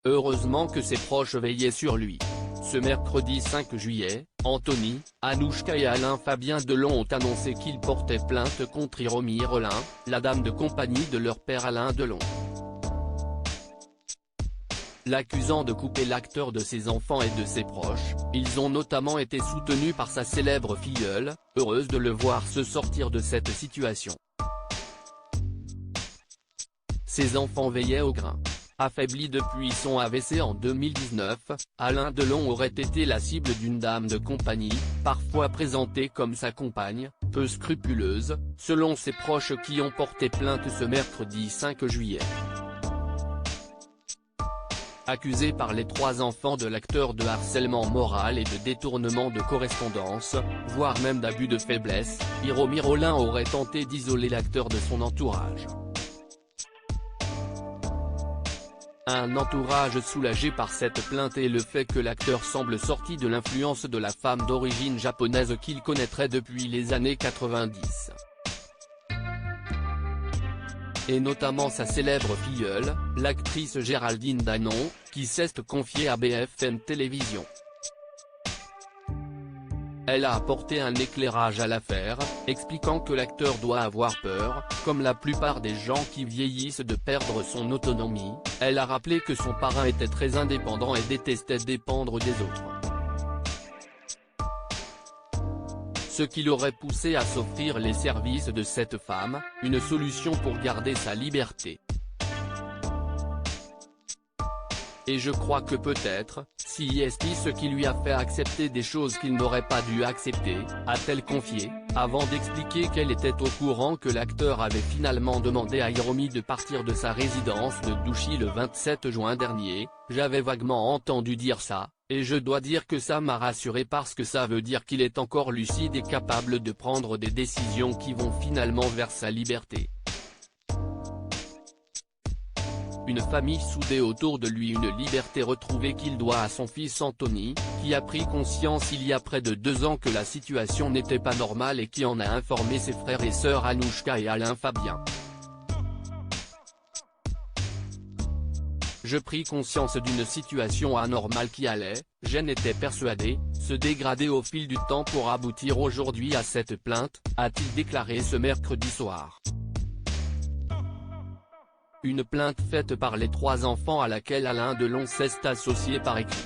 Heureusement que ses proches veillaient sur lui. Ce mercredi 5 juillet, Anthony, Anouchka et Alain Fabien Delon ont annoncé qu'ils portaient plainte contre Hiromi Rollin, la dame de compagnie de leur père Alain Delon, l'accusant de couper l'acteur de ses enfants et de ses proches. Ils ont notamment été soutenus par sa célèbre filleule, heureuse de le voir se sortir de cette situation. Ses enfants veillaient au grain. Affaibli depuis son AVC en 2019, Alain Delon aurait été la cible d'une dame de compagnie, parfois présentée comme sa compagne, peu scrupuleuse, selon ses proches qui ont porté plainte ce mercredi 5 juillet. Accusé par les 3 enfants de l'acteur de harcèlement moral et de détournement de correspondance, voire même d'abus de faiblesse, Hiromi Rollin aurait tenté d'isoler l'acteur de son entourage. Un entourage soulagé par cette plainte et le fait que l'acteur semble sorti de l'influence de la femme d'origine japonaise qu'il connaîtrait depuis les années 90. Et notamment sa célèbre filleule, l'actrice Géraldine Danon, qui s'est confiée à BFM Télévision. Elle a apporté un éclairage à l'affaire, expliquant que l'acteur doit avoir peur, comme la plupart des gens qui vieillissent, de perdre son autonomie. Elle a rappelé que son parrain était très indépendant et détestait dépendre des autres, ce qui l'aurait poussé à s'offrir les services de cette femme, une solution pour garder sa liberté. Et je crois que peut-être, c'est ce qui lui a fait accepter des choses qu'il n'aurait pas dû accepter, a-t-elle confié, avant d'expliquer qu'elle était au courant que l'acteur avait finalement demandé à Hiromi de partir de sa résidence de Douchy le 27 juin dernier. J'avais vaguement entendu dire ça, et je dois dire que ça m'a rassuré parce que ça veut dire qu'il est encore lucide et capable de prendre des décisions qui vont finalement vers sa liberté. Une famille soudée autour de lui, une liberté retrouvée qu'il doit à son fils Anthony, qui a pris conscience il y a près de 2 ans que la situation n'était pas normale et qui en a informé ses frères et sœurs Anouchka et Alain Fabien. Je pris conscience d'une situation anormale qui allait, j'en étais persuadé, se dégrader au fil du temps pour aboutir aujourd'hui à cette plainte, a-t-il déclaré ce mercredi soir. Une plainte faite par les 3 enfants à laquelle Alain Delon s'est associé par écrit.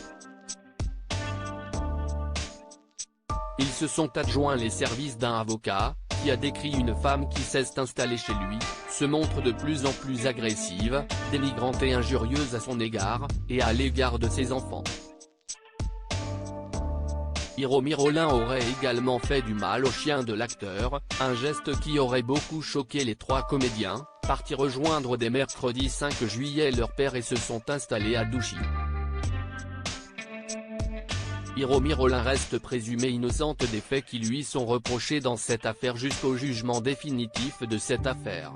Ils se sont adjoints les services d'un avocat, qui a décrit une femme qui s'est installée chez lui, se montre de plus en plus agressive, dénigrante et injurieuse à son égard, et à l'égard de ses enfants. Hiromi Rollin aurait également fait du mal au chien de l'acteur, un geste qui aurait beaucoup choqué les 3 comédiens, partis rejoindre dès mercredi 5 juillet leur père et se sont installés à Douchy. Hiromi Rollin reste présumée innocente des faits qui lui sont reprochés dans cette affaire jusqu'au jugement définitif de cette affaire.